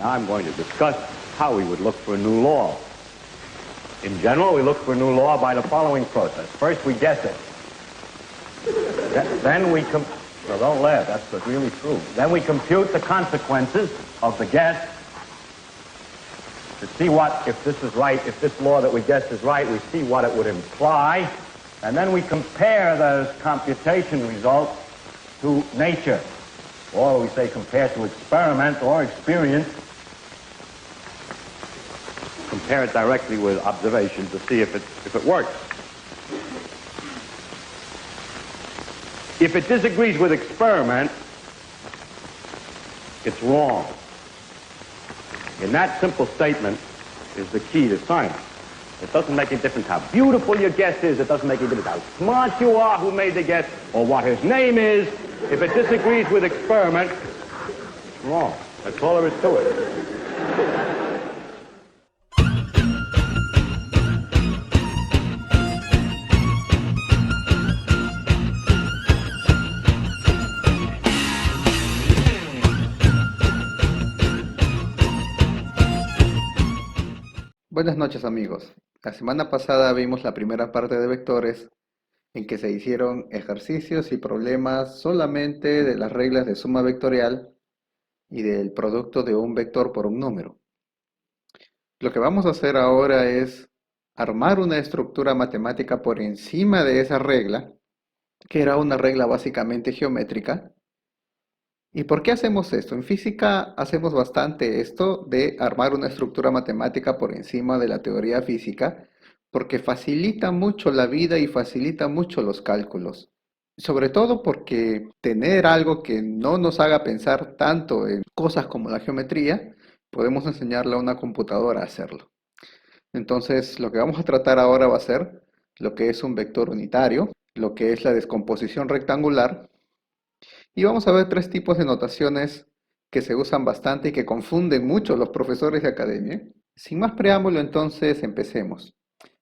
Now I'm going to discuss how we would look for a new law. In general, we look for a new law by the following process. First, we guess it. Then we no, don't laugh, that's really true. Then we compute the consequences of the guess to see what, if this is right, if this law that we guessed is right, we see what it would imply. And then we compare those computation results to nature. Or we say compare to experiment or experience. Compare it directly with observation to see if it works. If it disagrees with experiment, it's wrong. And that simple statement is the key to science. It doesn't make any difference how beautiful your guess is. It doesn't make any difference how smart you are who made the guess or what his name is. If it disagrees with experiment, it's wrong. That's all there is to it. Buenas noches amigos. La semana pasada vimos la primera parte de vectores en que se hicieron ejercicios y problemas solamente de las reglas de suma vectorial y del producto de un vector por un número. Lo que vamos a hacer ahora es armar una estructura matemática por encima de esa regla, que era una regla básicamente geométrica. ¿Y por qué hacemos esto? En física hacemos bastante esto de armar una estructura matemática por encima de la teoría física, porque facilita mucho la vida y facilita mucho los cálculos. Sobre todo porque tener algo que no nos haga pensar tanto en cosas como la geometría, podemos enseñarle a una computadora a hacerlo. Entonces, lo que vamos a tratar ahora va a ser lo que es un vector unitario, lo que es la descomposición rectangular, y vamos a ver tres tipos de notaciones que se usan bastante y que confunden mucho los profesores de academia. Sin más preámbulo, entonces empecemos.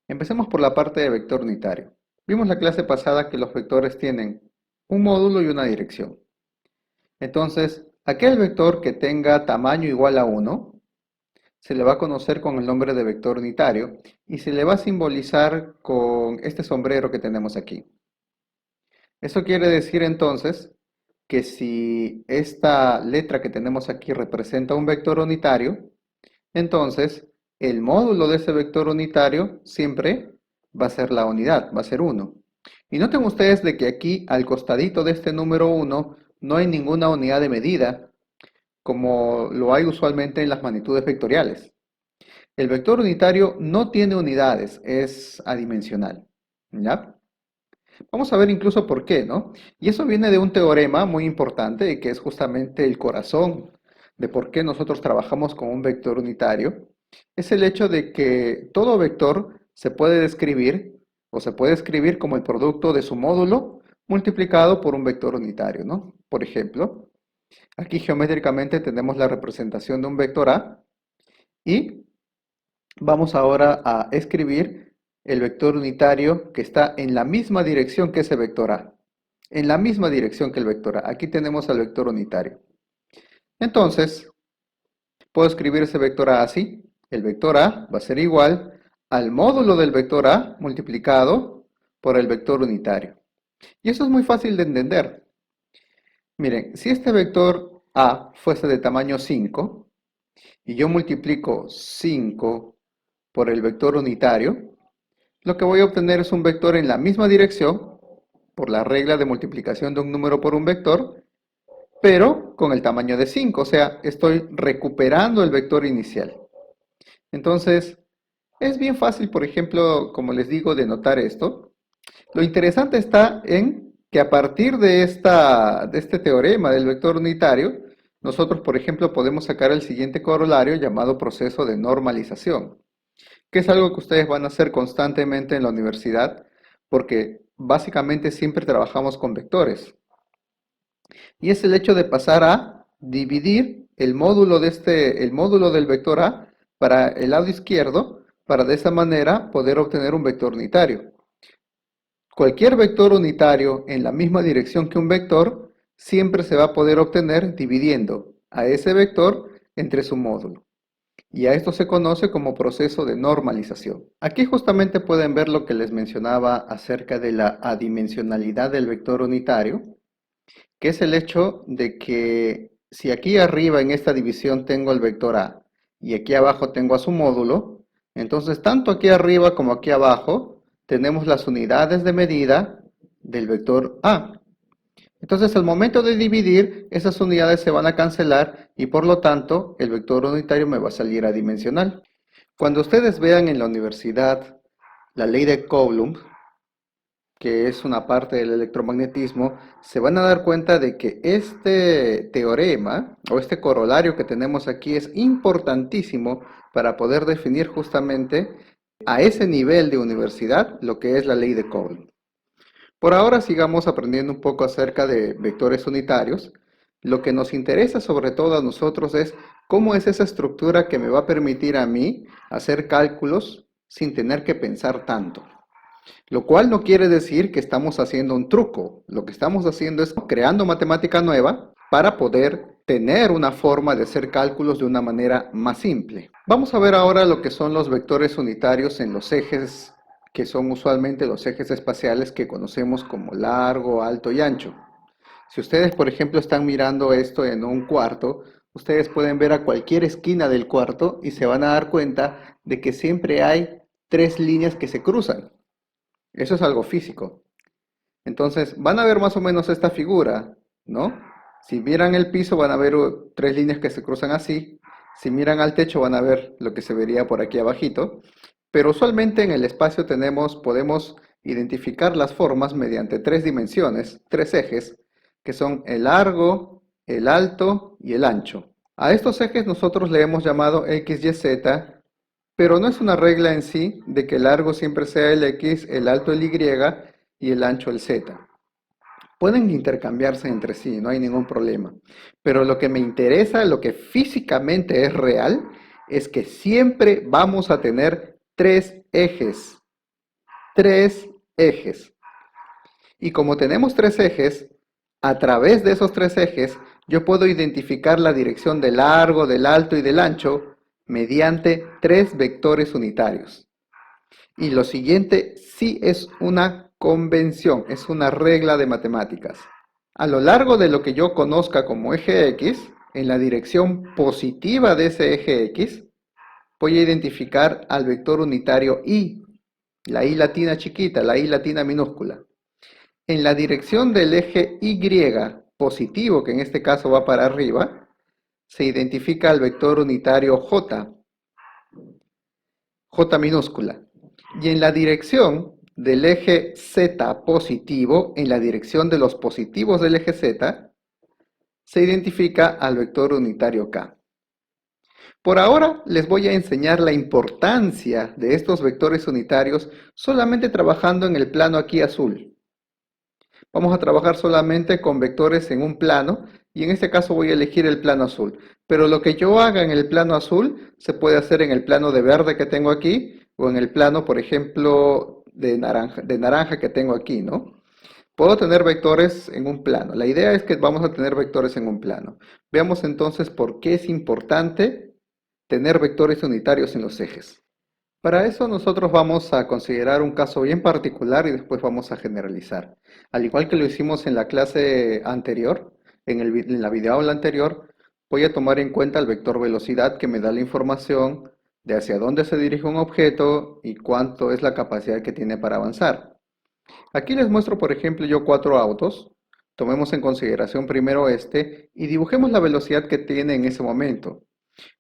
Empecemos por la parte de vector unitario. Vimos la clase pasada que los vectores tienen un módulo y una dirección. Entonces, aquel vector que tenga tamaño igual a 1 se le va a conocer con el nombre de vector unitario y se le va a simbolizar con este sombrero que tenemos aquí. Eso quiere decir entonces que si esta letra que tenemos aquí representa un vector unitario, entonces el módulo de ese vector unitario siempre va a ser la unidad, va a ser 1. Y noten ustedes de que aquí al costadito de este número 1 no hay ninguna unidad de medida, como lo hay usualmente en las magnitudes vectoriales. El vector unitario no tiene unidades, es adimensional, ¿ya? Vamos a ver incluso por qué, ¿no? Y eso viene de un teorema muy importante, que es justamente el corazón de por qué nosotros trabajamos con un vector unitario. Es el hecho de que todo vector se puede describir o se puede escribir como el producto de su módulo multiplicado por un vector unitario, ¿no? Por ejemplo, aquí geométricamente tenemos la representación de un vector A y vamos ahora a escribir el vector unitario que está en la misma dirección que ese vector A. En la misma dirección que el vector A. Aquí tenemos al vector unitario. Entonces, puedo escribir ese vector A así. El vector A va a ser igual al módulo del vector A multiplicado por el vector unitario. Y eso es muy fácil de entender. Miren, si este vector A fuese de tamaño 5 y yo multiplico 5 por el vector unitario, lo que voy a obtener es un vector en la misma dirección, por la regla de multiplicación de un número por un vector, pero con el tamaño de 5, o sea, estoy recuperando el vector inicial. Entonces, es bien fácil, por ejemplo, como les digo, de notar esto. Lo interesante está en que a partir de este teorema del vector unitario, nosotros, por ejemplo, podemos sacar el siguiente corolario llamado proceso de normalización, que es algo que ustedes van a hacer constantemente en la universidad, porque básicamente siempre trabajamos con vectores. Y es el hecho de pasar a dividir el módulo del vector A para el lado izquierdo, para de esa manera poder obtener un vector unitario. Cualquier vector unitario en la misma dirección que un vector siempre se va a poder obtener dividiendo a ese vector entre su módulo. Y a esto se conoce como proceso de normalización. Aquí justamente pueden ver lo que les mencionaba acerca de la adimensionalidad del vector unitario, que es el hecho de que si aquí arriba en esta división tengo el vector A y aquí abajo tengo a su módulo, entonces tanto aquí arriba como aquí abajo tenemos las unidades de medida del vector A. Entonces al momento de dividir, esas unidades se van a cancelar y por lo tanto el vector unitario me va a salir adimensional. Cuando ustedes vean en la universidad la ley de Coulomb, que es una parte del electromagnetismo, se van a dar cuenta de que este teorema o este corolario que tenemos aquí es importantísimo para poder definir justamente a ese nivel de universidad lo que es la ley de Coulomb. Por ahora sigamos aprendiendo un poco acerca de vectores unitarios. Lo que nos interesa sobre todo a nosotros es cómo es esa estructura que me va a permitir a mí hacer cálculos sin tener que pensar tanto. Lo cual no quiere decir que estamos haciendo un truco. Lo que estamos haciendo es creando matemática nueva para poder tener una forma de hacer cálculos de una manera más simple. Vamos a ver ahora lo que son los vectores unitarios en los ejes, que son usualmente los ejes espaciales que conocemos como largo, alto y ancho. Si ustedes, por ejemplo, están mirando esto en un cuarto, ustedes pueden ver a cualquier esquina del cuarto y se van a dar cuenta de que siempre hay tres líneas que se cruzan. Eso es algo físico. Entonces, van a ver más o menos esta figura, ¿no? Si miran el piso, van a ver tres líneas que se cruzan así. Si miran al techo, van a ver lo que se vería por aquí abajito. Pero usualmente en el espacio podemos identificar las formas mediante tres dimensiones, tres ejes, que son el largo, el alto y el ancho. A estos ejes nosotros le hemos llamado X, Y, Z, pero no es una regla en sí de que el largo siempre sea el X, el alto el Y y el ancho el Z. Pueden intercambiarse entre sí, no hay ningún problema. Pero lo que me interesa, lo que físicamente es real, es que siempre vamos a tener tres ejes. Tres ejes. Y como tenemos tres ejes, a través de esos tres ejes, yo puedo identificar la dirección del largo, del alto y del ancho mediante tres vectores unitarios. Y lo siguiente sí es una convención, es una regla de matemáticas. A lo largo de lo que yo conozca como eje X, en la dirección positiva de ese eje X, voy a identificar al vector unitario Y, la Y latina chiquita, la Y latina minúscula. En la dirección del eje Y positivo, que en este caso va para arriba, se identifica al vector unitario J, J minúscula. Y en la dirección del eje Z positivo, en la dirección de los positivos del eje Z, se identifica al vector unitario K. Por ahora les voy a enseñar la importancia de estos vectores unitarios solamente trabajando en el plano aquí azul. Vamos a trabajar solamente con vectores en un plano y en este caso voy a elegir el plano azul. Pero lo que yo haga en el plano azul se puede hacer en el plano de verde que tengo aquí o en el plano, por ejemplo, de naranja que tengo aquí, ¿no? Puedo tener vectores en un plano. La idea es que vamos a tener vectores en un plano. Veamos entonces por qué es importante tener vectores unitarios en los ejes. Para eso nosotros vamos a considerar un caso bien particular y después vamos a generalizar. Al igual que lo hicimos en la clase anterior, en la videoaula anterior, voy a tomar en cuenta el vector velocidad que me da la información de hacia dónde se dirige un objeto y cuánto es la capacidad que tiene para avanzar. Aquí les muestro, por ejemplo, yo cuatro autos. Tomemos en consideración primero este y dibujemos la velocidad que tiene en ese momento.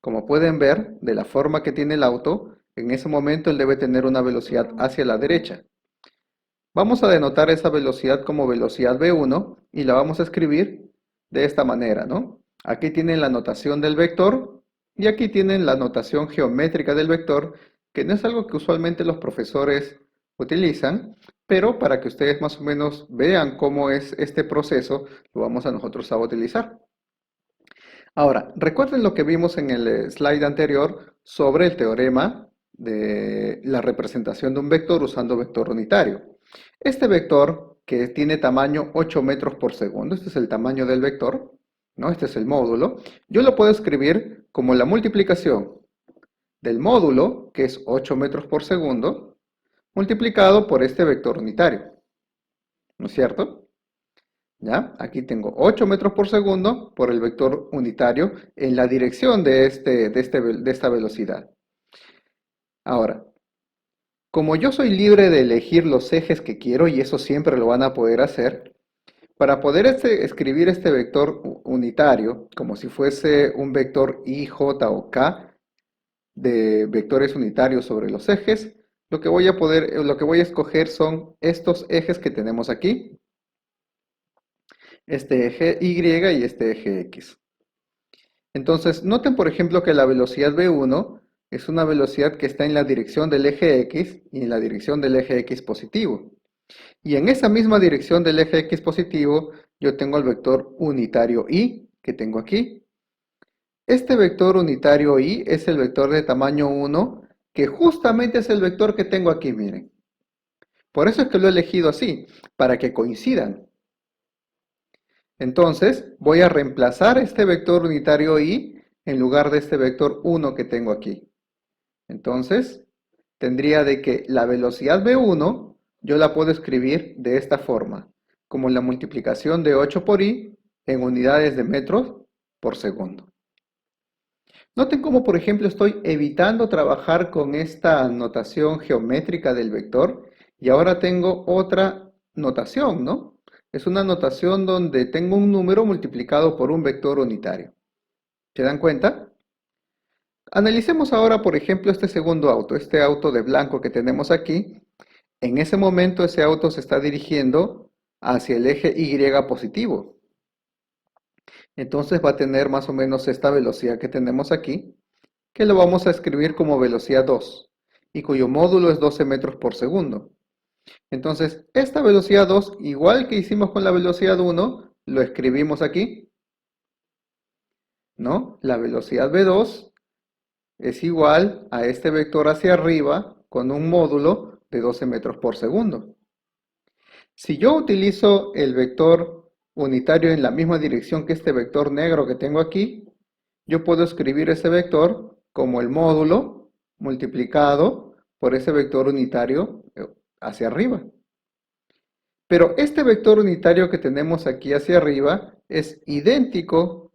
Como pueden ver, de la forma que tiene el auto, en ese momento él debe tener una velocidad hacia la derecha. Vamos a denotar esa velocidad como velocidad v1 y la vamos a escribir de esta manera, ¿no? Aquí tienen la notación del vector y aquí tienen la notación geométrica del vector, que no es algo que usualmente los profesores utilizan, pero para que ustedes más o menos vean cómo es este proceso, lo vamos a nosotros a utilizar. Ahora, recuerden lo que vimos en el slide anterior sobre el teorema de la representación de un vector usando vector unitario. Este vector, que tiene tamaño 8 metros por segundo, este es el tamaño del vector, ¿no? Este es el módulo. Yo lo puedo escribir como la multiplicación del módulo, que es 8 metros por segundo, multiplicado por este vector unitario, ¿no es cierto? ¿Ya? Aquí tengo 8 metros por segundo por el vector unitario en la dirección de esta velocidad. Ahora, como yo soy libre de elegir los ejes que quiero, y eso siempre lo van a poder hacer, para poder escribir este vector unitario, como si fuese un vector i, j o k de vectores unitarios sobre los ejes, lo que voy a escoger son estos ejes que tenemos aquí, este eje y y este eje x. Entonces, noten por ejemplo que la velocidad v1 es una velocidad que está en la dirección del eje x y en la dirección del eje x positivo. Y en esa misma dirección del eje x positivo, yo tengo el vector unitario y, que tengo aquí. Este vector unitario y es el vector de tamaño 1, que justamente es el vector que tengo aquí, miren. Por eso es que lo he elegido así, para que coincidan. Entonces, voy a reemplazar este vector unitario y en lugar de este vector 1 que tengo aquí. Entonces, tendría de que la velocidad v1 yo la puedo escribir de esta forma, como la multiplicación de 8 por i en unidades de metros por segundo. Noten cómo, por ejemplo, estoy evitando trabajar con esta notación geométrica del vector y ahora tengo otra notación, ¿no? Es una notación donde tengo un número multiplicado por un vector unitario. ¿Se dan cuenta? Analicemos ahora, por ejemplo, este segundo auto, este auto de blanco que tenemos aquí. En ese momento ese auto se está dirigiendo hacia el eje Y positivo. Entonces va a tener más o menos esta velocidad que tenemos aquí, que lo vamos a escribir como velocidad 2, y cuyo módulo es 12 metros por segundo. Entonces, esta velocidad 2, igual que hicimos con la velocidad 1, lo escribimos aquí, ¿no? La velocidad v2 es igual a este vector hacia arriba con un módulo de 12 metros por segundo. Si yo utilizo el vector unitario en la misma dirección que este vector negro que tengo aquí, yo puedo escribir ese vector como el módulo multiplicado por ese vector unitario hacia arriba. Pero este vector unitario que tenemos aquí hacia arriba es idéntico,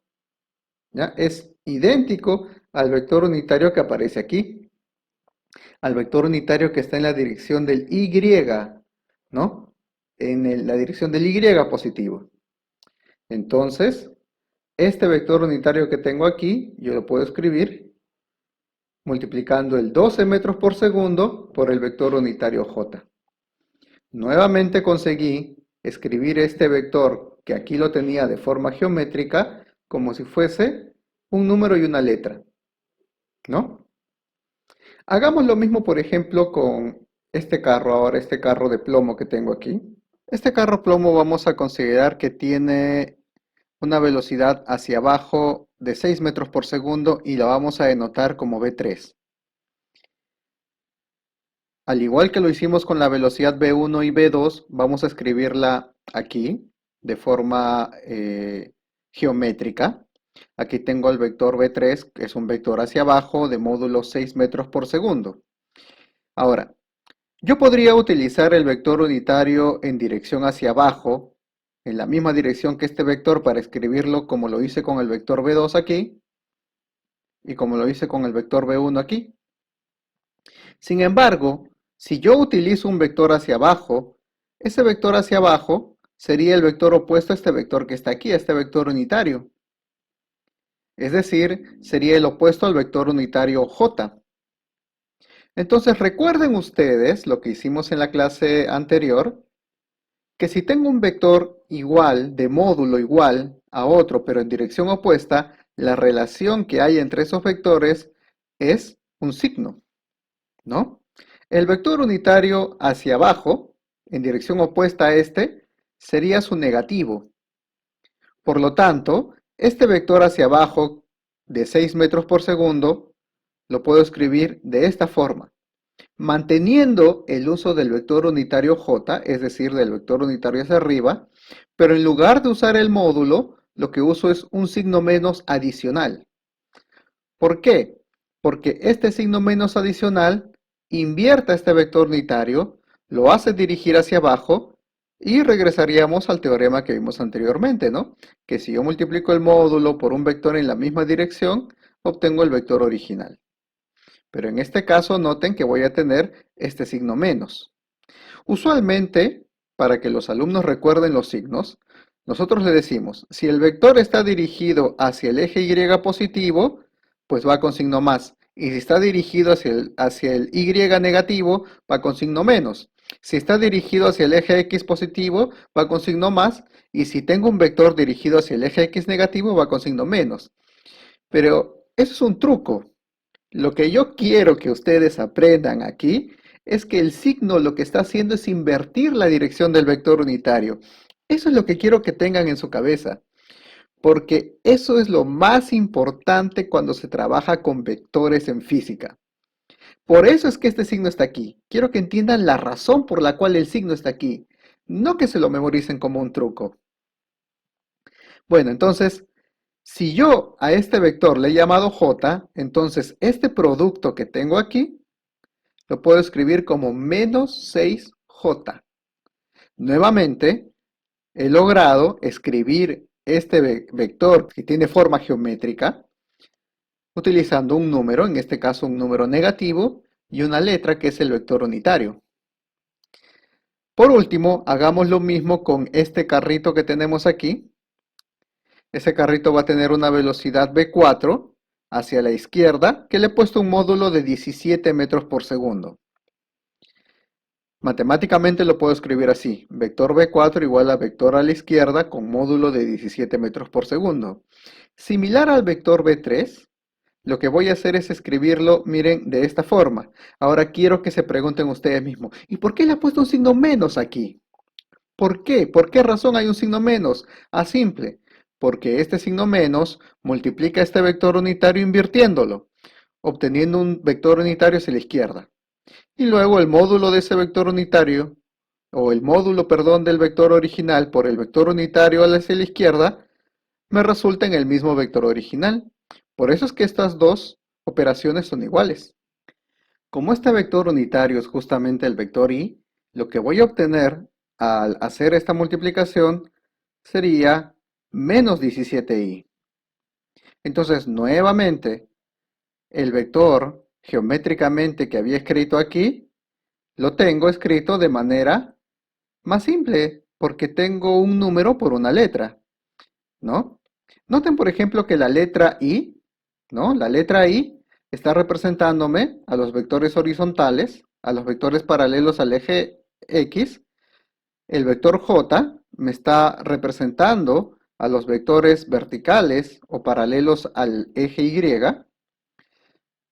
¿ya? Es idéntico al vector unitario que aparece aquí, al vector unitario que está en la dirección del Y, ¿no? En la dirección del Y positivo. Entonces, este vector unitario que tengo aquí, yo lo puedo escribir multiplicando el 12 metros por segundo por el vector unitario j. Nuevamente conseguí escribir este vector, que aquí lo tenía de forma geométrica, como si fuese un número y una letra, ¿no? Hagamos lo mismo, por ejemplo, con este carro ahora, este carro de plomo que tengo aquí. Este carro plomo vamos a considerar que tiene una velocidad hacia abajo de 6 metros por segundo y la vamos a denotar como v3. Al igual que lo hicimos con la velocidad v1 y v2, vamos a escribirla aquí de forma geométrica. Aquí tengo el vector v3, que es un vector hacia abajo de módulo 6 metros por segundo. Ahora, yo podría utilizar el vector unitario en dirección hacia abajo, en la misma dirección que este vector, para escribirlo como lo hice con el vector v2 aquí y como lo hice con el vector v1 aquí. Sin embargo, si yo utilizo un vector hacia abajo, ese vector hacia abajo sería el vector opuesto a este vector que está aquí, a este vector unitario. Es decir, sería el opuesto al vector unitario j. Entonces recuerden ustedes lo que hicimos en la clase anterior, que si tengo un vector igual, de módulo igual a otro, pero en dirección opuesta, la relación que hay entre esos vectores es un signo, ¿no? El vector unitario hacia abajo, en dirección opuesta a este, sería su negativo. Por lo tanto, este vector hacia abajo de 6 metros por segundo lo puedo escribir de esta forma, manteniendo el uso del vector unitario j, es decir, del vector unitario hacia arriba, pero en lugar de usar el módulo, lo que uso es un signo menos adicional. ¿Por qué? Porque este signo menos adicional invierte este vector unitario, lo hace dirigir hacia abajo y regresaríamos al teorema que vimos anteriormente, ¿no? Que si yo multiplico el módulo por un vector en la misma dirección, obtengo el vector original. Pero en este caso noten que voy a tener este signo menos. Usualmente, para que los alumnos recuerden los signos, nosotros le decimos, si el vector está dirigido hacia el eje Y positivo, pues va con signo más. Y si está dirigido hacia el Y negativo, va con signo menos. Si está dirigido hacia el eje X positivo, va con signo más. Y si tengo un vector dirigido hacia el eje X negativo, va con signo menos. Pero eso es un truco. Lo que yo quiero que ustedes aprendan aquí es que el signo lo que está haciendo es invertir la dirección del vector unitario. Eso es lo que quiero que tengan en su cabeza, porque eso es lo más importante cuando se trabaja con vectores en física. Por eso es que este signo está aquí. Quiero que entiendan la razón por la cual el signo está aquí, no que se lo memoricen como un truco. Bueno, entonces, si yo a este vector le he llamado J, entonces este producto que tengo aquí lo puedo escribir como menos 6J. Nuevamente, he logrado escribir este vector que tiene forma geométrica utilizando un número, en este caso un número negativo, y una letra que es el vector unitario. Por último, hagamos lo mismo con este carrito que tenemos aquí. Ese carrito va a tener una velocidad v4 hacia la izquierda, que le he puesto un módulo de 17 metros por segundo. Matemáticamente lo puedo escribir así, vector v4 igual a vector a la izquierda con módulo de 17 metros por segundo. Similar al vector v3, lo que voy a hacer es escribirlo, miren, de esta forma. Ahora quiero que se pregunten ustedes mismos, ¿y por qué le he puesto un signo menos aquí? ¿Por qué? ¿Por qué razón hay un signo menos? Ah, simple, porque este signo menos multiplica este vector unitario invirtiéndolo, obteniendo un vector unitario hacia la izquierda. Y luego el módulo de ese vector unitario, o el módulo, perdón, del vector original por el vector unitario hacia la izquierda, me resulta en el mismo vector original. Por eso es que estas dos operaciones son iguales. Como este vector unitario es justamente el vector y, lo que voy a obtener al hacer esta multiplicación sería menos 17i. Entonces, nuevamente, el vector geométricamente que había escrito aquí, lo tengo escrito de manera más simple, porque tengo un número por una letra, ¿no? Noten, por ejemplo, que la letra I, ¿no? La letra I está representándome a los vectores horizontales, a los vectores paralelos al eje X. El vector J me está representando a los vectores verticales o paralelos al eje Y.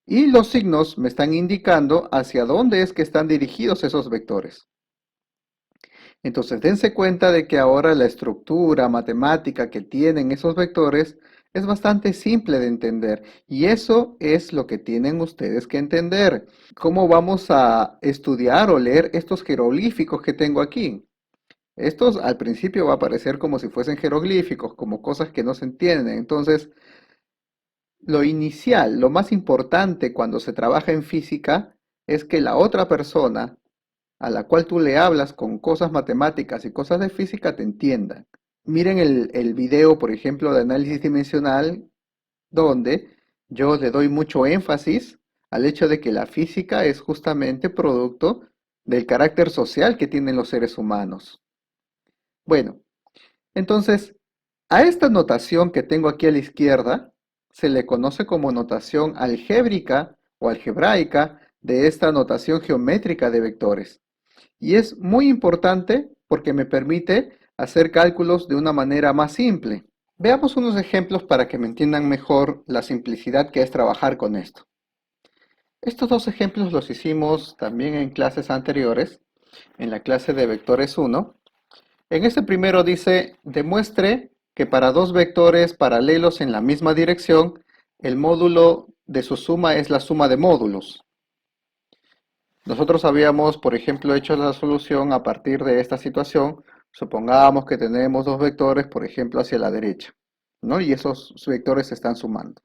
Y los signos me están indicando hacia dónde es que están dirigidos esos vectores. Entonces, dense cuenta de que ahora la estructura matemática que tienen esos vectores es bastante simple de entender. Y eso es lo que tienen ustedes que entender. ¿Cómo vamos a estudiar o leer estos jeroglíficos que tengo aquí? Estos al principio va a parecer como si fuesen jeroglíficos, como cosas que no se entienden. Entonces, lo inicial, lo más importante cuando se trabaja en física es que la otra persona a la cual tú le hablas con cosas matemáticas y cosas de física te entienda. Miren el video, por ejemplo, de análisis dimensional, donde yo le doy mucho énfasis al hecho de que la física es justamente producto del carácter social que tienen los seres humanos. Bueno, entonces, a esta notación que tengo aquí a la izquierda, se le conoce como notación algébrica o algebraica de esta notación geométrica de vectores. Y es muy importante porque me permite hacer cálculos de una manera más simple. Veamos unos ejemplos para que me entiendan mejor la simplicidad que es trabajar con esto. Estos dos ejemplos los hicimos también en clases anteriores, en la clase de vectores 1. En este primero dice, demuestre que para dos vectores paralelos en la misma dirección, el módulo de su suma es la suma de módulos. Nosotros habíamos, por ejemplo, hecho la solución a partir de esta situación. Supongamos que tenemos dos vectores, por ejemplo, hacia la derecha. ¿no? Y esos vectores se están sumando.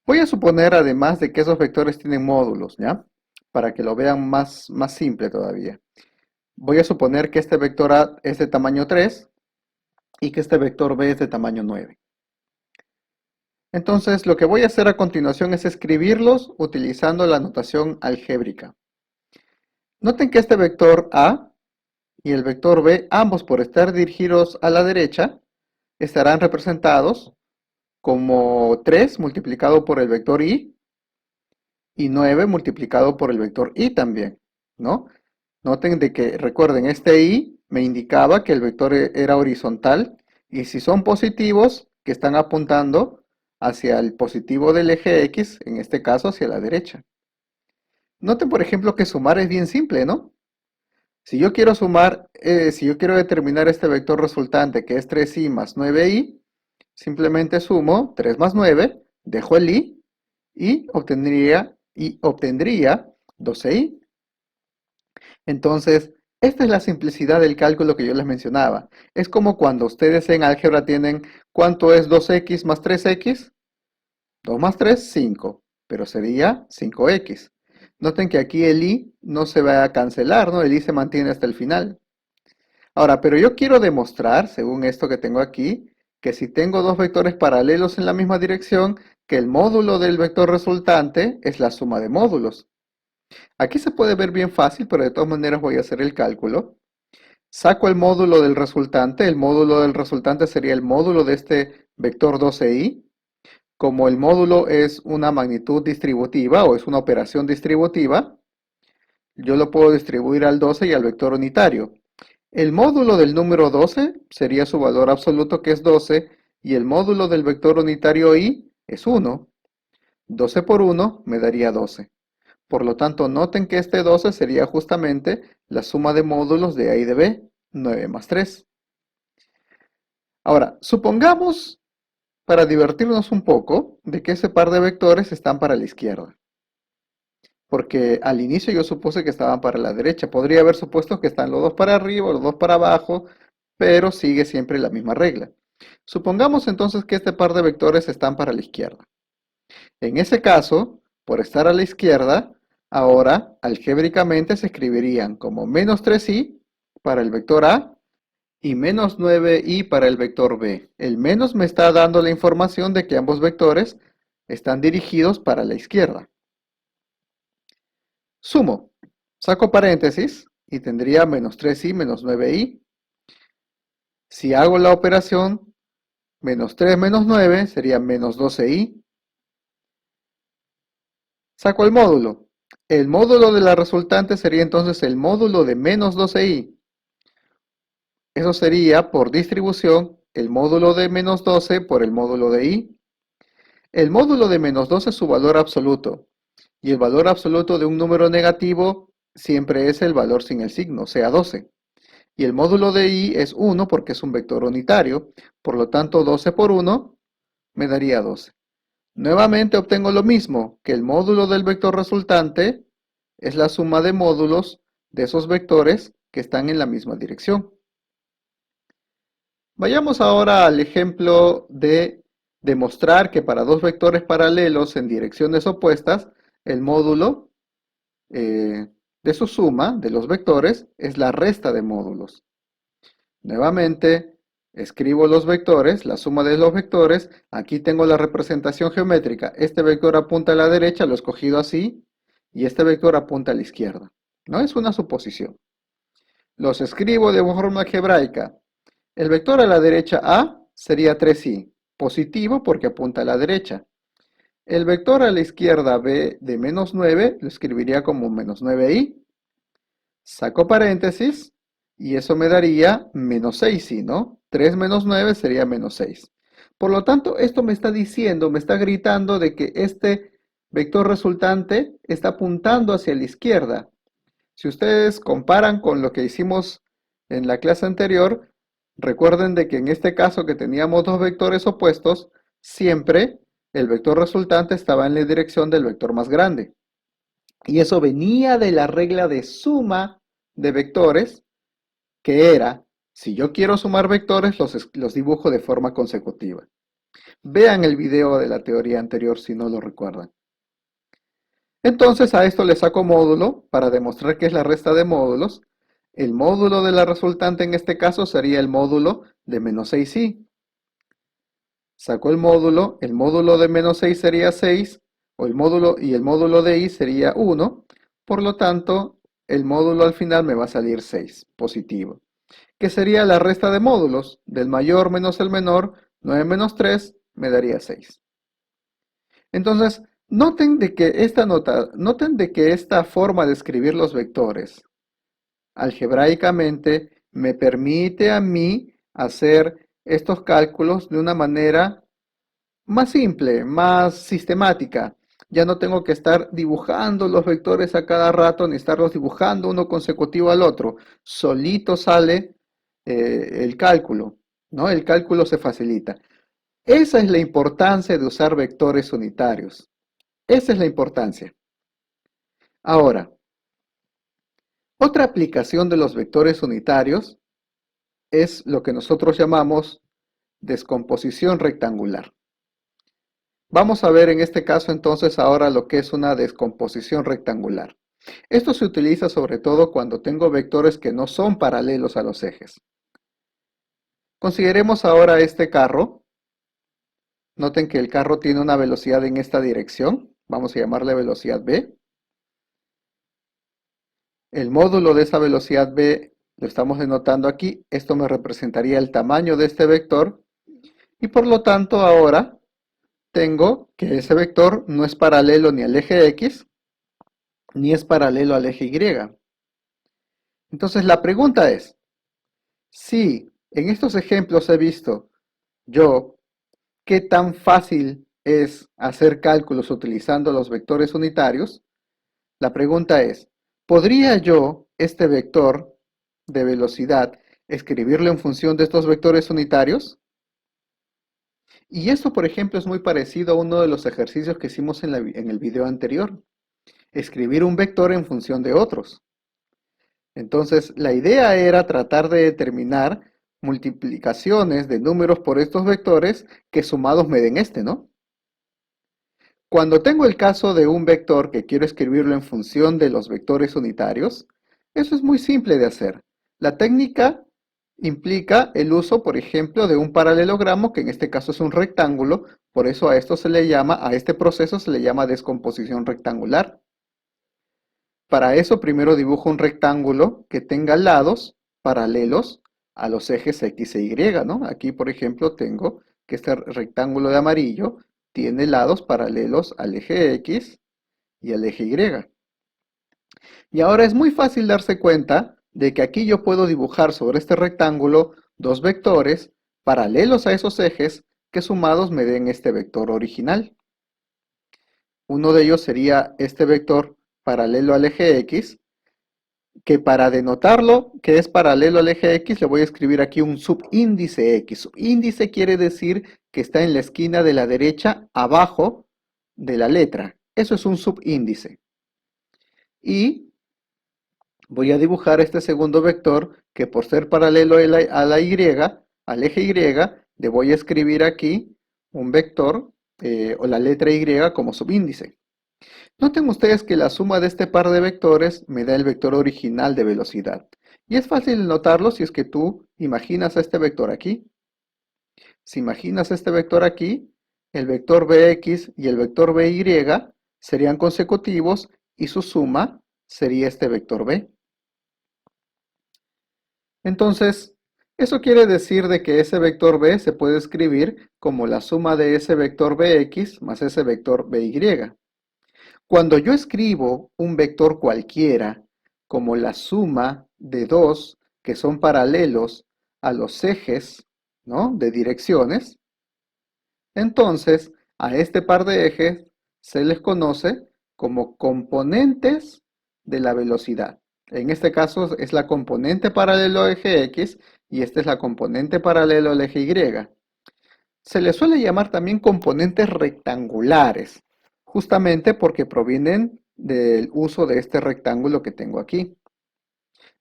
Voy a suponer además de que esos vectores tienen módulos, ¿ya? Para que lo vean más simple todavía. Voy a suponer que este vector A es de tamaño 3 y que este vector B es de tamaño 9. Entonces, lo que voy a hacer a continuación es escribirlos utilizando la notación algébrica. Noten que este vector A y el vector B, ambos por estar dirigidos a la derecha, estarán representados como 3 multiplicado por el vector I y 9 multiplicado por el vector I también, ¿no? Noten de que, recuerden, este I me indicaba que el vector era horizontal y si son positivos, que están apuntando hacia el positivo del eje X, en este caso hacia la derecha. Noten, por ejemplo, que sumar es bien simple, ¿no? Si yo quiero sumar, si yo quiero determinar este vector resultante, que es 3i más 9i, simplemente sumo 3 más 9, dejo el i y obtendría 12i. Entonces, esta es la simplicidad del cálculo que yo les mencionaba. Es como cuando ustedes en álgebra tienen, ¿cuánto es 2x más 3x? 2 más 3, 5, pero sería 5x. Noten que aquí el i no se va a cancelar, ¿no? El i se mantiene hasta el final. Ahora, pero yo quiero demostrar, según esto que tengo aquí, que si tengo dos vectores paralelos en la misma dirección, que el módulo del vector resultante es la suma de módulos. Aquí se puede ver bien fácil, pero de todas maneras voy a hacer el cálculo. Saco el módulo del resultante sería el módulo de este vector 12i. Como el módulo es una magnitud distributiva o es una operación distributiva, yo lo puedo distribuir al 12 y al vector unitario. El módulo del número 12 sería su valor absoluto, que es 12, y el módulo del vector unitario i es 1. 12 por 1 me daría 12. Por lo tanto, noten que este 12 sería justamente la suma de módulos de A y de B, 9 más 3. Ahora, supongamos, para divertirnos un poco, de que ese par de vectores están para la izquierda. Porque al inicio yo supuse que estaban para la derecha. Podría haber supuesto que están los dos para arriba, los dos para abajo, pero sigue siempre la misma regla. Supongamos entonces que este par de vectores están para la izquierda. En ese caso, por estar a la izquierda, ahora algébricamente se escribirían como menos 3i para el vector A y menos 9i para el vector B. El menos me está dando la información de que ambos vectores están dirigidos para la izquierda. Sumo, saco paréntesis y tendría menos 3i menos 9i. Si hago la operación, menos 3 menos 9 sería menos 12i. Saco el módulo. El módulo de la resultante sería entonces el módulo de menos 12i. Eso sería, por distribución, el módulo de menos 12 por el módulo de i. El módulo de menos 12 es su valor absoluto. Y el valor absoluto de un número negativo siempre es el valor sin el signo, o sea 12. Y el módulo de i es 1 porque es un vector unitario. Por lo tanto, 12 por 1 me daría 12. Nuevamente obtengo lo mismo, que el módulo del vector resultante es la suma de módulos de esos vectores que están en la misma dirección. Vayamos ahora al ejemplo de demostrar que para dos vectores paralelos en direcciones opuestas, el módulo de su suma de los vectores es la resta de módulos. Nuevamente, escribo los vectores, la suma de los vectores. Aquí tengo la representación geométrica. Este vector apunta a la derecha, lo he escogido así, y este vector apunta a la izquierda. No es una suposición. Los escribo de forma algebraica. El vector a la derecha A sería 3i, positivo porque apunta a la derecha. El vector a la izquierda B de menos 9 lo escribiría como menos 9i. Saco paréntesis y eso me daría menos 6i, ¿no? 3 menos 9 sería menos 6. Por lo tanto, esto me está diciendo, me está gritando de que este vector resultante está apuntando hacia la izquierda. Si ustedes comparan con lo que hicimos en la clase anterior, recuerden de que en este caso que teníamos dos vectores opuestos, siempre el vector resultante estaba en la dirección del vector más grande. Y eso venía de la regla de suma de vectores, que era, Si yo quiero sumar vectores, los dibujo de forma consecutiva. Vean el video de la teoría anterior si no lo recuerdan. Entonces a esto le saco módulo para demostrar que es la resta de módulos. El módulo de la resultante en este caso sería el módulo de menos 6i. Saco el módulo de menos 6 sería 6, y el módulo de i sería 1. Por lo tanto, el módulo al final me va a salir 6, positivo. Que sería la resta de módulos, del mayor menos el menor, 9 menos 3 me daría 6. Entonces, noten de que esta forma de escribir los vectores algebraicamente me permite a mí hacer estos cálculos de una manera más simple, más sistemática. Ya no tengo que estar dibujando los vectores a cada rato, ni estarlos dibujando uno consecutivo al otro. Solito sale el cálculo, ¿no? El cálculo se facilita. Esa es la importancia de usar vectores unitarios. Esa es la importancia. Ahora, otra aplicación de los vectores unitarios es lo que nosotros llamamos descomposición rectangular. Vamos a ver en este caso entonces ahora lo que es una descomposición rectangular. Esto se utiliza sobre todo cuando tengo vectores que no son paralelos a los ejes. Consideremos ahora este carro. Noten que el carro tiene una velocidad en esta dirección. Vamos a llamarle velocidad v. El módulo de esa velocidad v lo estamos denotando aquí. Esto me representaría el tamaño de este vector. Y por lo tanto ahora tengo que ese vector no es paralelo ni al eje x, ni es paralelo al eje y. Entonces la pregunta es, si en estos ejemplos he visto yo qué tan fácil es hacer cálculos utilizando los vectores unitarios, la pregunta es, ¿podría yo este vector de velocidad escribirlo en función de estos vectores unitarios? Y esto, por ejemplo, es muy parecido a uno de los ejercicios que hicimos en el video anterior. Escribir un vector en función de otros. Entonces, la idea era tratar de determinar multiplicaciones de números por estos vectores que sumados me den este, ¿no? Cuando tengo el caso de un vector que quiero escribirlo en función de los vectores unitarios, eso es muy simple de hacer. La técnica implica el uso, por ejemplo, de un paralelogramo, que en este caso es un rectángulo, por eso a este proceso se le llama descomposición rectangular. Para eso primero dibujo un rectángulo que tenga lados paralelos a los ejes X e Y, ¿no? Aquí, por ejemplo, tengo que este rectángulo de amarillo tiene lados paralelos al eje X y al eje Y. Y ahora es muy fácil darse cuenta de que aquí yo puedo dibujar sobre este rectángulo dos vectores paralelos a esos ejes que sumados me den este vector original. Uno de ellos sería este vector paralelo al eje X, que para denotarlo que es paralelo al eje X le voy a escribir aquí un subíndice X. Subíndice quiere decir que está en la esquina de la derecha abajo de la letra. Eso es un subíndice. Y voy a dibujar este segundo vector que por ser paralelo al eje Y, le voy a escribir aquí un vector o la letra Y como subíndice. Noten ustedes que la suma de este par de vectores me da el vector original de velocidad. Y es fácil notarlo si es que tú imaginas este vector aquí. Si imaginas este vector aquí, el vector Vx y el vector Vy serían consecutivos y su suma sería este vector V. Entonces, eso quiere decir de que ese vector V se puede escribir como la suma de ese vector Vx más ese vector Vy. Cuando yo escribo un vector cualquiera como la suma de dos que son paralelos a los ejes, ¿no?, de direcciones, entonces a este par de ejes se les conoce como componentes de la velocidad. En este caso es la componente paralelo al eje X y esta es la componente paralelo al eje Y. Se les suele llamar también componentes rectangulares, justamente porque provienen del uso de este rectángulo que tengo aquí,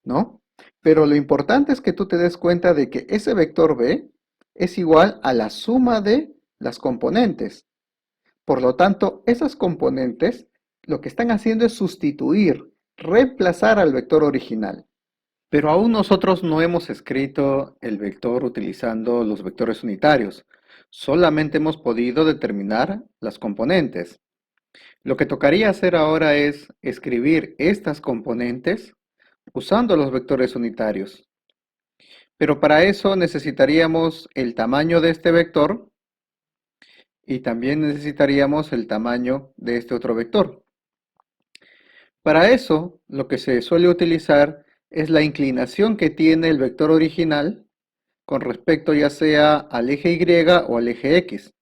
¿no? Pero lo importante es que tú te des cuenta de que ese vector B es igual a la suma de las componentes. Por lo tanto, esas componentes lo que están haciendo es sustituir, reemplazar al vector original. Pero aún nosotros no hemos escrito el vector utilizando los vectores unitarios. Solamente hemos podido determinar las componentes. Lo que tocaría hacer ahora es escribir estas componentes usando los vectores unitarios. Pero para eso necesitaríamos el tamaño de este vector y también necesitaríamos el tamaño de este otro vector. Para eso, lo que se suele utilizar es la inclinación que tiene el vector original con respecto ya sea al eje Y o al eje X.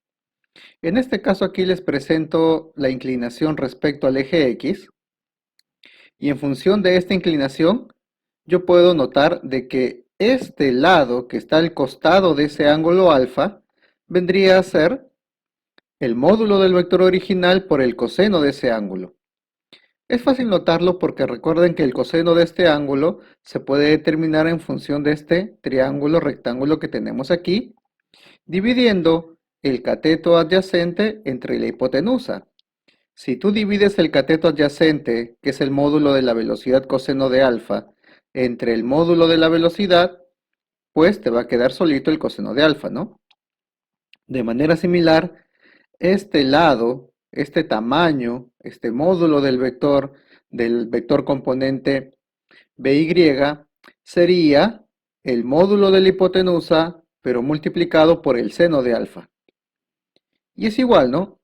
En este caso aquí les presento la inclinación respecto al eje X y en función de esta inclinación yo puedo notar de que este lado que está al costado de ese ángulo alfa vendría a ser el módulo del vector original por el coseno de ese ángulo. Es fácil notarlo porque recuerden que el coseno de este ángulo se puede determinar en función de este triángulo rectángulo que tenemos aquí, dividiendo el cateto adyacente entre la hipotenusa. Si tú divides el cateto adyacente, que es el módulo de la velocidad coseno de alfa, entre el módulo de la velocidad, pues te va a quedar solito el coseno de alfa, ¿no? De manera similar, este lado, este tamaño, este módulo del vector componente BY, sería el módulo de la hipotenusa, pero multiplicado por el seno de alfa. Y es igual, ¿no?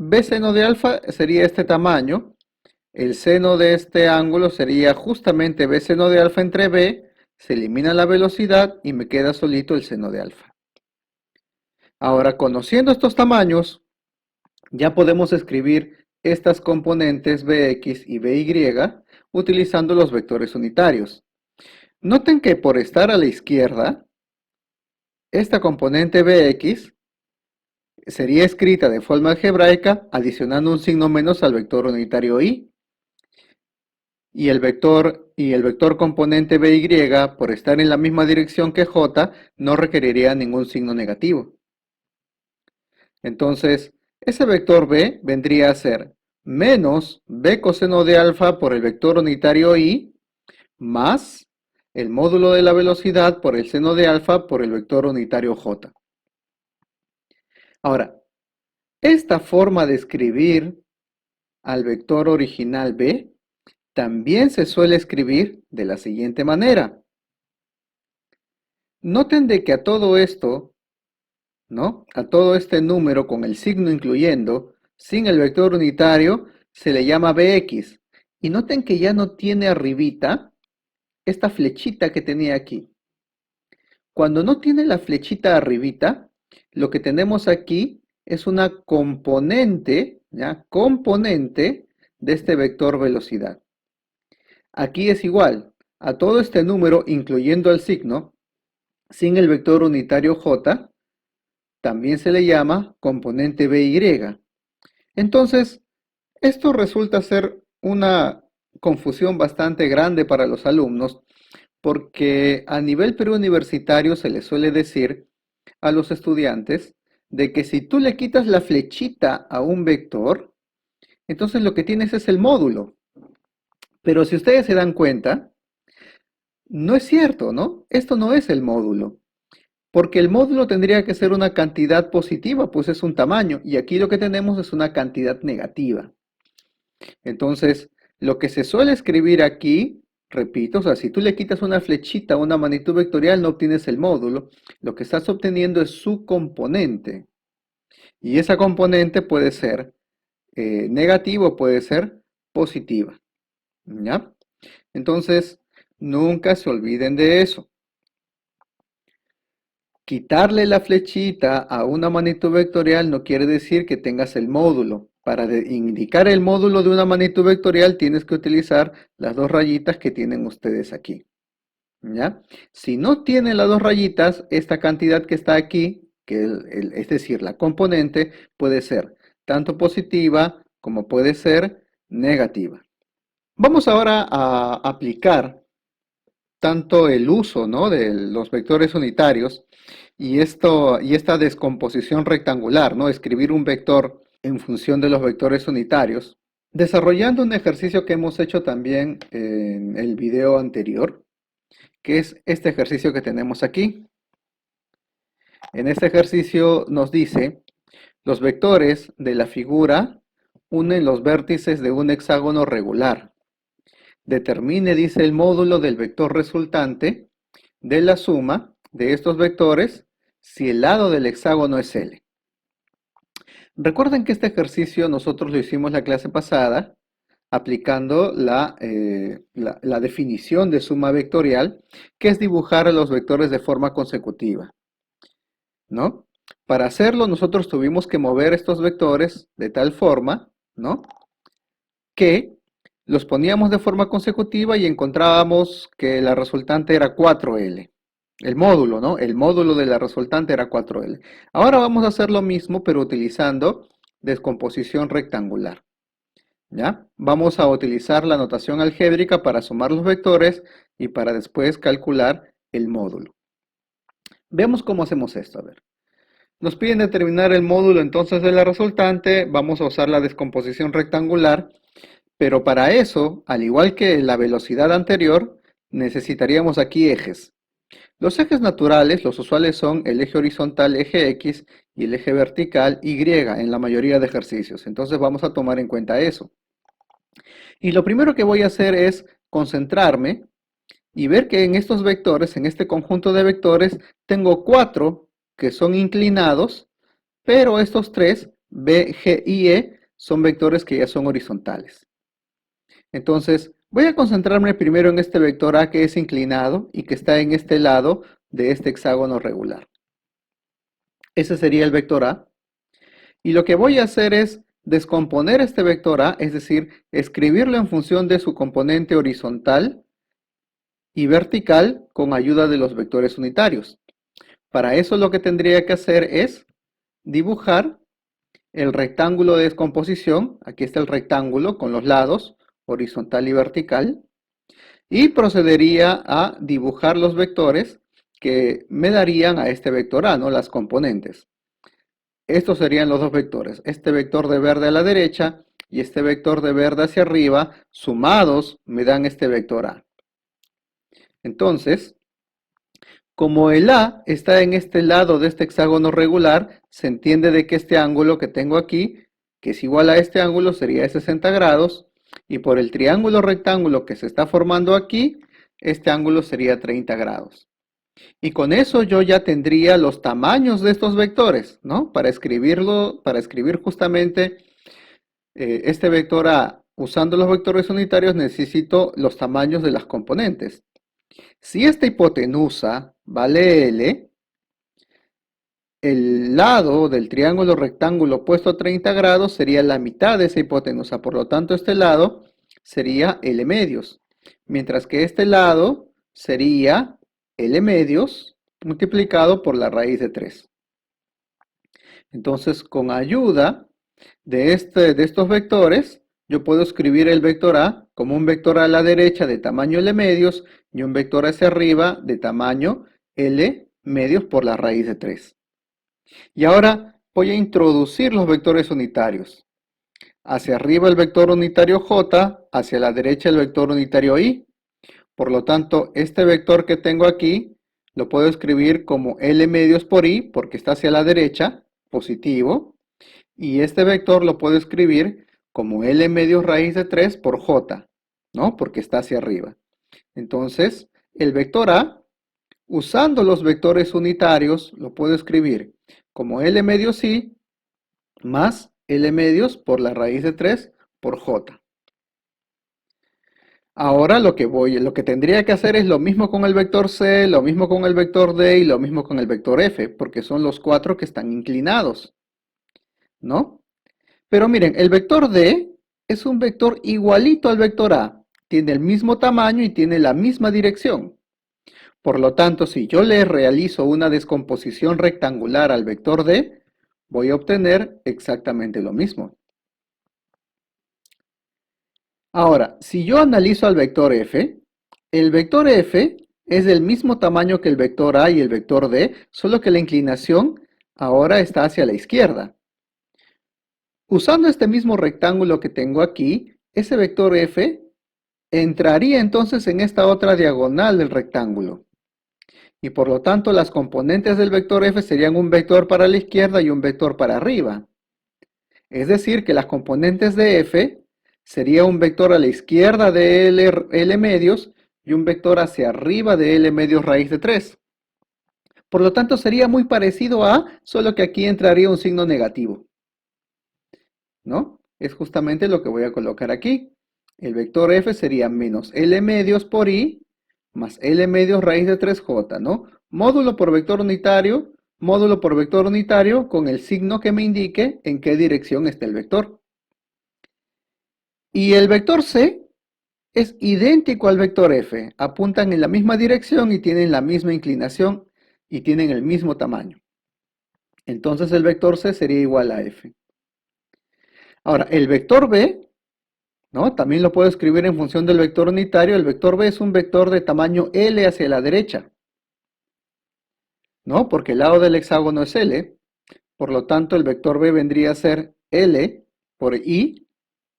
B seno de alfa sería este tamaño, el seno de este ángulo sería justamente B seno de alfa entre B, se elimina la velocidad y me queda solito el seno de alfa. Ahora, conociendo estos tamaños, ya podemos escribir estas componentes Bx y By utilizando los vectores unitarios. Noten que por estar a la izquierda, esta componente Bx sería escrita de forma algebraica adicionando un signo menos al vector unitario y. Y el vector componente By, por estar en la misma dirección que J, no requeriría ningún signo negativo. Entonces, ese vector B vendría a ser menos B coseno de alfa por el vector unitario I, más el módulo de la velocidad por el seno de alfa por el vector unitario J. Ahora, esta forma de escribir al vector original B también se suele escribir de la siguiente manera. Noten de que a todo esto, ¿no? A todo este número con el signo incluyendo, sin el vector unitario, se le llama Bx. Y noten que ya no tiene arribita esta flechita que tenía aquí. Cuando no tiene la flechita arribita, lo que tenemos aquí es una componente, ¿ya? Componente de este vector velocidad. Aquí es igual, a todo este número, incluyendo el signo, sin el vector unitario j, también se le llama componente by. Entonces, esto resulta ser una confusión bastante grande para los alumnos, porque a nivel preuniversitario se les suele decir a los estudiantes de que si tú le quitas la flechita a un vector, entonces lo que tienes es el módulo. Pero si ustedes se dan cuenta, no es cierto, ¿no? Esto no es el módulo, porque el módulo tendría que ser una cantidad positiva, pues es un tamaño, y aquí lo que tenemos es una cantidad negativa. Entonces, lo que se suele escribir aquí, repito, o sea, si tú le quitas una flechita a una magnitud vectorial, no obtienes el módulo, lo que estás obteniendo es su componente, y esa componente puede ser negativa o puede ser positiva, ¿ya? Entonces, nunca se olviden de eso. Quitarle la flechita a una magnitud vectorial no quiere decir que tengas el módulo. Para indicar el módulo de una magnitud vectorial tienes que utilizar las dos rayitas que tienen ustedes aquí, ¿ya? Si no tiene las dos rayitas, esta cantidad que está aquí, es decir, la componente, puede ser tanto positiva como puede ser negativa. Vamos ahora a aplicar tanto el uso, ¿no?, de los vectores unitarios y esta descomposición rectangular, ¿no? Escribir un vector en función de los vectores unitarios, desarrollando un ejercicio que hemos hecho también en el video anterior, que es este ejercicio que tenemos aquí. En este ejercicio nos dice, los vectores de la figura unen los vértices de un hexágono regular. Determine, dice, el módulo del vector resultante de la suma de estos vectores si el lado del hexágono es L. Recuerden que este ejercicio nosotros lo hicimos la clase pasada aplicando la definición de suma vectorial, que es dibujar los vectores de forma consecutiva, ¿no? Para hacerlo nosotros tuvimos que mover estos vectores de tal forma, ¿no?, que los poníamos de forma consecutiva y encontrábamos que la resultante era 4L. El módulo, ¿no? El módulo de la resultante era 4L. Ahora vamos a hacer lo mismo, pero utilizando descomposición rectangular, ¿ya? Vamos a utilizar la notación algébrica para sumar los vectores y para después calcular el módulo. Veamos cómo hacemos esto, a ver. Nos piden determinar el módulo entonces de la resultante, vamos a usar la descomposición rectangular, pero para eso, al igual que la velocidad anterior, necesitaríamos aquí ejes. Los ejes naturales, los usuales son el eje horizontal, eje X, y el eje vertical, Y, en la mayoría de ejercicios. Entonces vamos a tomar en cuenta eso. Y lo primero que voy a hacer es concentrarme y ver que en estos vectores, en este conjunto de vectores, tengo 4 que son inclinados, pero estos 3, B, G y E, son vectores que ya son horizontales. Entonces, voy a concentrarme primero en este vector A que es inclinado y que está en este lado de este hexágono regular. Ese sería el vector A. Y lo que voy a hacer es descomponer este vector A, es decir, escribirlo en función de su componente horizontal y vertical con ayuda de los vectores unitarios. Para eso lo que tendría que hacer es dibujar el rectángulo de descomposición. Aquí está el rectángulo con los lados horizontal y vertical. Y procedería a dibujar los vectores que me darían a este vector A, ¿no?, las componentes. Estos serían los dos vectores, este vector de verde a la derecha y este vector de verde hacia arriba, sumados me dan este vector A. Entonces, como el A está en este lado de este hexágono regular, se entiende de que este ángulo que tengo aquí, que es igual a este ángulo, sería de 60 grados, y por el triángulo rectángulo que se está formando aquí, este ángulo sería 30 grados. Y con eso yo ya tendría los tamaños de estos vectores, ¿no? Para escribir justamente este vector A usando los vectores unitarios necesito los tamaños de las componentes. Si esta hipotenusa vale L, el lado del triángulo rectángulo opuesto a 30 grados sería la mitad de esa hipotenusa. Por lo tanto, este lado sería L medios. Mientras que este lado sería L medios multiplicado por la raíz de 3. Entonces, con ayuda de estos vectores, yo puedo escribir el vector A como un vector a la derecha de tamaño L medios y un vector hacia arriba de tamaño L medios por la raíz de 3. Y ahora voy a introducir los vectores unitarios. Hacia arriba el vector unitario J, hacia la derecha el vector unitario Y. Por lo tanto, este vector que tengo aquí lo puedo escribir como L medios por I, porque está hacia la derecha, positivo. Y este vector lo puedo escribir como L medios raíz de 3 por J, ¿no?, porque está hacia arriba. Entonces, el vector A, usando los vectores unitarios, lo puedo escribir como L medios I más L medios por la raíz de 3 por J. Ahora lo que tendría que hacer es lo mismo con el vector C, lo mismo con el vector D y lo mismo con el vector F, porque son los 4 que están inclinados, ¿no? Pero miren, el vector D es un vector igualito al vector A, tiene el mismo tamaño y tiene la misma dirección. Por lo tanto, si yo le realizo una descomposición rectangular al vector D, voy a obtener exactamente lo mismo. Ahora, si yo analizo al vector F, el vector F es del mismo tamaño que el vector A y el vector D, solo que la inclinación ahora está hacia la izquierda. Usando este mismo rectángulo que tengo aquí, ese vector F entraría entonces en esta otra diagonal del rectángulo. Y por lo tanto las componentes del vector F serían un vector para la izquierda y un vector para arriba. Es decir, que las componentes de F sería un vector a la izquierda de L medios y un vector hacia arriba de L medios raíz de 3. Por lo tanto sería muy parecido a, solo que aquí entraría un signo negativo, ¿no? Es justamente lo que voy a colocar aquí. El vector F sería menos L medios por I más L medios raíz de 3J, ¿no? Módulo por vector unitario con el signo que me indique en qué dirección está el vector. Y el vector C es idéntico al vector F, apuntan en la misma dirección y tienen la misma inclinación y tienen el mismo tamaño. Entonces el vector C sería igual a F. Ahora, el vector B, ¿no? También lo puedo escribir en función del vector unitario. El vector B es un vector de tamaño L hacia la derecha, ¿no? Porque el lado del hexágono es L. Por lo tanto, el vector B vendría a ser L por I,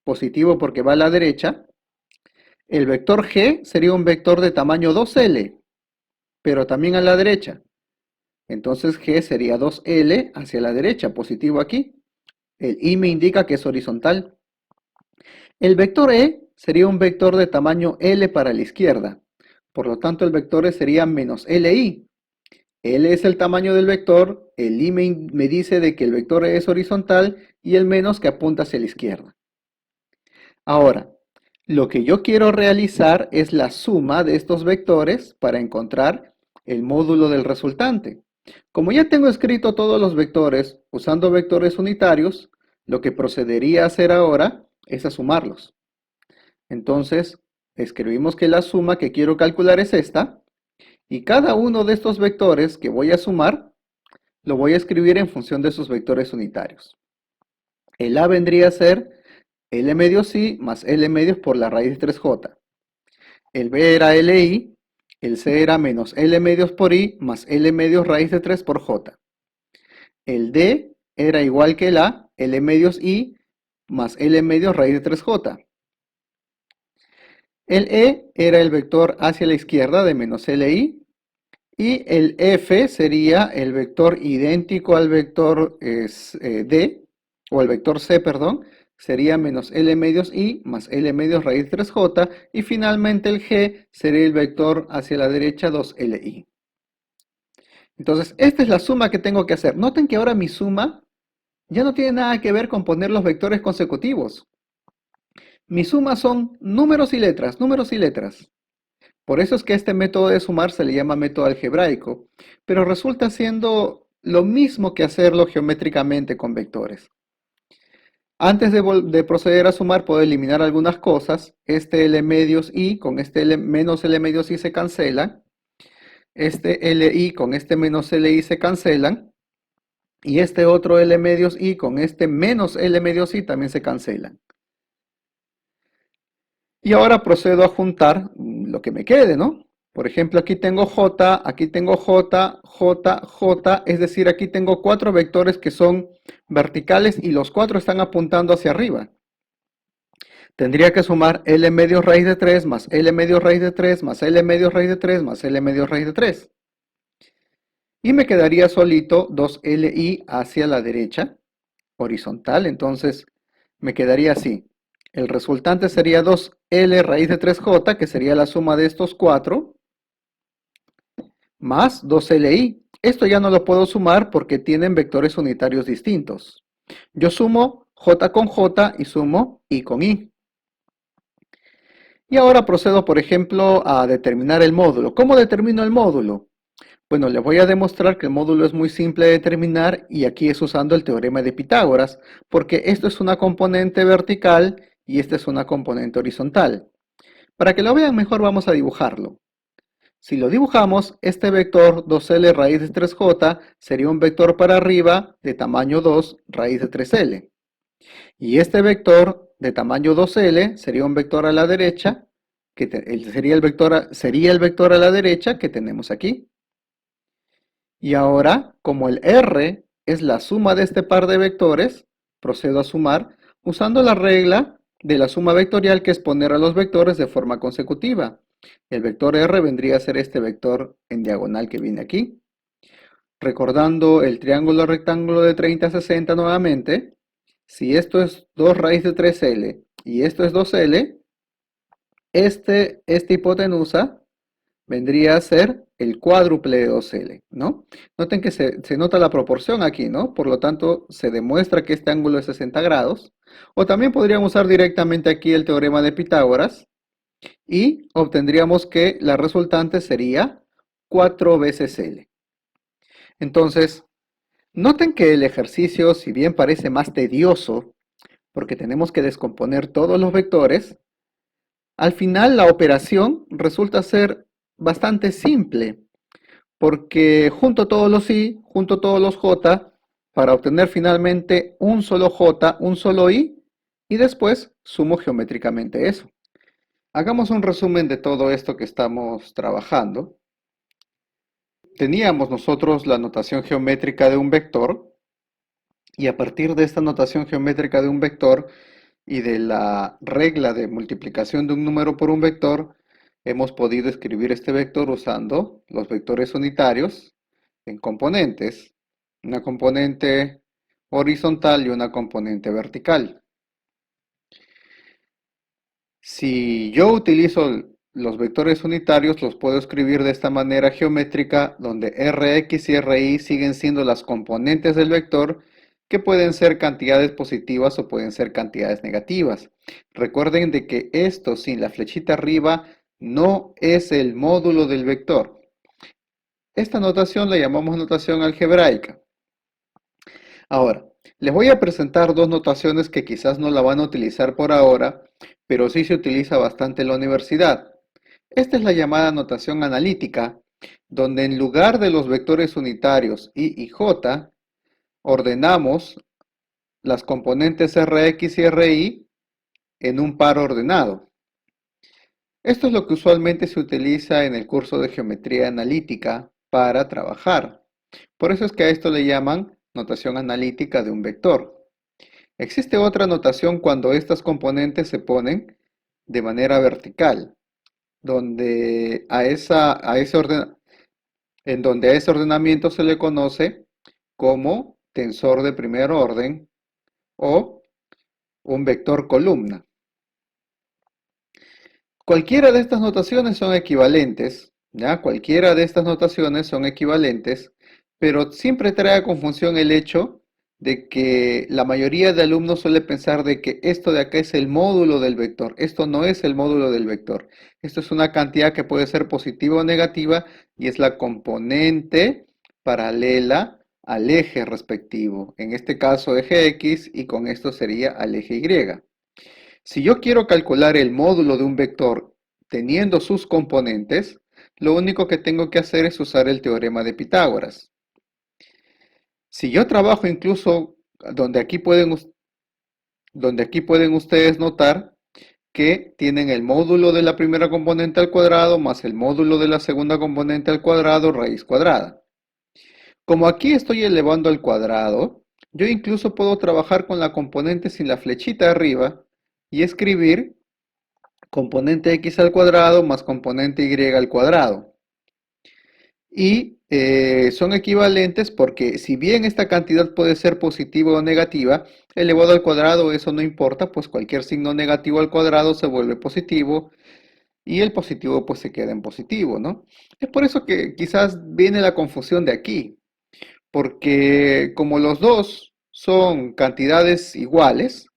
positivo porque va a la derecha. El vector G sería un vector de tamaño 2L, pero también a la derecha. Entonces G sería 2L hacia la derecha, positivo aquí. El I me indica que es horizontal. El vector E sería un vector de tamaño L para la izquierda. Por lo tanto, el vector E sería menos LI. L es el tamaño del vector, el I me dice de que el vector E es horizontal y el menos que apunta hacia la izquierda. Ahora, lo que yo quiero realizar es la suma de estos vectores para encontrar el módulo del resultante. Como ya tengo escrito todos los vectores usando vectores unitarios, lo que procedería a hacer ahora es a sumarlos. Entonces, escribimos que la suma que quiero calcular es esta, y cada uno de estos vectores que voy a sumar, lo voy a escribir en función de sus vectores unitarios. El A vendría a ser L medios I más L medios por la raíz de 3J. El B era LI, el C era menos L medios por I más L medios raíz de 3 por J. El D era igual que el A, L medios I más L medios raíz de 3J. El E era el vector hacia la izquierda de menos LI y el F sería el vector idéntico al vector D, o el vector C, perdón, sería menos L medios I más L medios raíz de 3J y finalmente el G sería el vector hacia la derecha 2LI. Entonces, esta es la suma que tengo que hacer. Noten que ahora mi suma ya no tiene nada que ver con poner los vectores consecutivos. Mi suma son números y letras, números y letras. Por eso es que este método de sumar se le llama método algebraico, pero resulta siendo lo mismo que hacerlo geométricamente con vectores. Antes de proceder a sumar, puedo eliminar algunas cosas. Este L medios I con este menos L medios I se cancelan. Este LI con este menos LI se cancelan. Y este otro L medios I con este menos L medios I también se cancelan. Y ahora procedo a juntar lo que me quede, ¿no? Por ejemplo, aquí tengo J, J, J, es decir, aquí tengo 4 vectores que son verticales y los 4 están apuntando hacia arriba. Tendría que sumar L medios raíz de 3 más L medios raíz de 3 más L medios raíz de 3 más L medios raíz de 3. Y me quedaría solito 2LI hacia la derecha, horizontal, entonces me quedaría así. El resultante sería 2L raíz de 3J, que sería la suma de estos 4, más 2LI. Esto ya no lo puedo sumar porque tienen vectores unitarios distintos. Yo sumo J con J y sumo I con I. Y ahora procedo, por ejemplo, a determinar el módulo. ¿Cómo determino el módulo? Bueno, les voy a demostrar que el módulo es muy simple de determinar y aquí es usando el teorema de Pitágoras, porque esto es una componente vertical y esta es una componente horizontal. Para que lo vean mejor vamos a dibujarlo. Si lo dibujamos, este vector 2L raíz de 3J sería un vector para arriba de tamaño 2 raíz de 3L. Y este vector de tamaño 2L sería un vector a la derecha sería el vector a la derecha que tenemos aquí. Y ahora, como el R es la suma de este par de vectores, procedo a sumar usando la regla de la suma vectorial, que es poner a los vectores de forma consecutiva. El vector R vendría a ser este vector en diagonal que viene aquí. Recordando el triángulo rectángulo de 30 a 60 nuevamente, si esto es 2 raíz de 3L y esto es 2L, esta hipotenusa vendría a ser el cuádruple de 2L, ¿no? Noten que se nota la proporción aquí, ¿no? Por lo tanto, se demuestra que este ángulo es 60 grados. O también podríamos usar directamente aquí el teorema de Pitágoras y obtendríamos que la resultante sería 4 veces L. Entonces, noten que el ejercicio, si bien parece más tedioso, porque tenemos que descomponer todos los vectores, al final la operación resulta ser bastante simple, porque junto todos los i, junto todos los j, para obtener finalmente un solo j, un solo i, y después sumo geométricamente eso. Hagamos un resumen de todo esto que estamos trabajando. Teníamos nosotros la notación geométrica de un vector, y a partir de esta notación geométrica de un vector y de la regla de multiplicación de un número por un vector, hemos podido escribir este vector usando los vectores unitarios en componentes, una componente horizontal y una componente vertical. Si yo utilizo los vectores unitarios, los puedo escribir de esta manera geométrica, donde Rx y Ri siguen siendo las componentes del vector, que pueden ser cantidades positivas o pueden ser cantidades negativas. Recuerden de que esto sin la flechita arriba no es el módulo del vector. Esta notación la llamamos notación algebraica. Ahora, les voy a presentar dos notaciones que quizás no la van a utilizar por ahora, pero sí se utiliza bastante en la universidad. Esta es la llamada notación analítica, donde en lugar de los vectores unitarios i y j, ordenamos las componentes Rx y Ri en un par ordenado. Esto es lo que usualmente se utiliza en el curso de geometría analítica para trabajar. Por eso es que a esto le llaman notación analítica de un vector. Existe otra notación cuando estas componentes se ponen de manera vertical, donde en donde a ese ordenamiento se le conoce como tensor de primer orden o un vector columna. Cualquiera de estas notaciones son equivalentes, ¿ya? Cualquiera de estas notaciones son equivalentes, pero siempre trae a confusión el hecho de que la mayoría de alumnos suele pensar de que esto de acá es el módulo del vector. Esto no es el módulo del vector. Esto es una cantidad que puede ser positiva o negativa y es la componente paralela al eje respectivo. En este caso eje X, y con esto sería al eje Y. Si yo quiero calcular el módulo de un vector teniendo sus componentes, lo único que tengo que hacer es usar el teorema de Pitágoras. Si yo trabajo incluso donde aquí pueden ustedes notar que tienen el módulo de la primera componente al cuadrado más el módulo de la segunda componente al cuadrado raíz cuadrada. Como aquí estoy elevando al cuadrado, yo incluso puedo trabajar con la componente sin la flechita arriba y escribir componente x al cuadrado más componente y al cuadrado. Y son equivalentes porque si bien esta cantidad puede ser positiva o negativa, elevado al cuadrado eso no importa, pues cualquier signo negativo al cuadrado se vuelve positivo y el positivo pues se queda en positivo, ¿no? Es por eso que quizás viene la confusión de aquí, porque como los dos son cantidades iguales,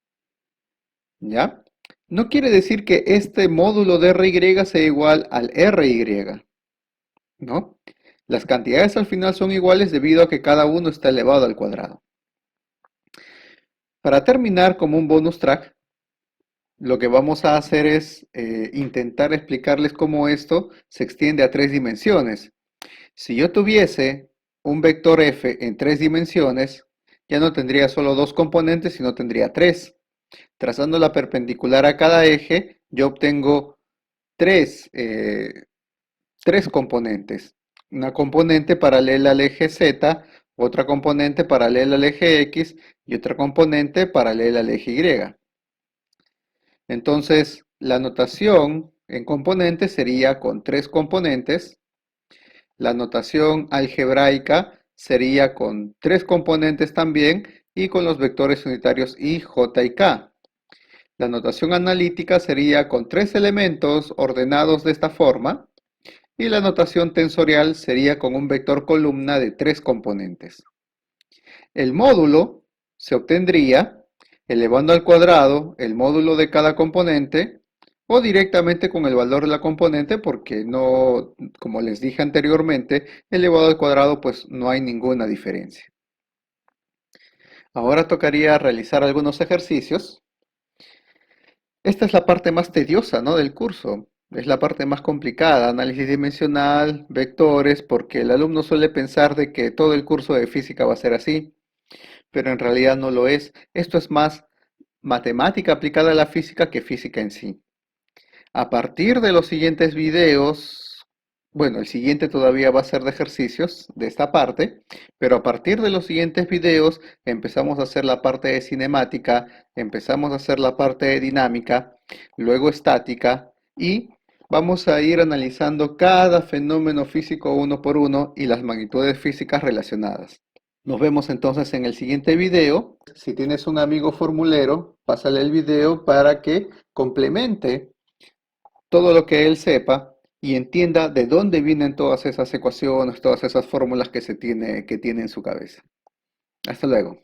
¿ya? No quiere decir que este módulo de Ry sea igual al Ry, ¿no? Las cantidades al final son iguales debido a que cada uno está elevado al cuadrado. Para terminar, como un bonus track, lo que vamos a hacer es intentar explicarles cómo esto se extiende a 3 dimensiones. Si yo tuviese un vector f en 3 dimensiones, ya no tendría solo 2 componentes, sino tendría 3. Trazando la perpendicular a cada eje, yo obtengo tres, tres componentes. Una componente paralela al eje Z, otra componente paralela al eje X y otra componente paralela al eje Y. Entonces, la notación en componentes sería con tres componentes. La notación algebraica sería con tres componentes también y con los vectores unitarios I, J y K. La notación analítica sería con tres elementos ordenados de esta forma y la notación tensorial sería con un vector columna de tres componentes. El módulo se obtendría elevando al cuadrado el módulo de cada componente o directamente con el valor de la componente porque no, como les dije anteriormente, elevado al cuadrado pues no hay ninguna diferencia. Ahora tocaría realizar algunos ejercicios. Esta es la parte más tediosa, ¿no?, del curso. Es la parte más complicada, análisis dimensional, vectores, porque el alumno suele pensar de que todo el curso de física va a ser así, pero en realidad no lo es. Esto es más matemática aplicada a la física que física en sí. A partir de los siguientes videos, bueno, el siguiente todavía va a ser de ejercicios de esta parte, pero a partir de los siguientes videos empezamos a hacer la parte de cinemática, empezamos a hacer la parte de dinámica, luego estática y vamos a ir analizando cada fenómeno físico uno por uno y las magnitudes físicas relacionadas. Nos vemos entonces en el siguiente video. Si tienes un amigo formulero, pásale el video para que complemente todo lo que él sepa y entienda de dónde vienen todas esas ecuaciones, todas esas fórmulas que tiene en su cabeza. Hasta luego.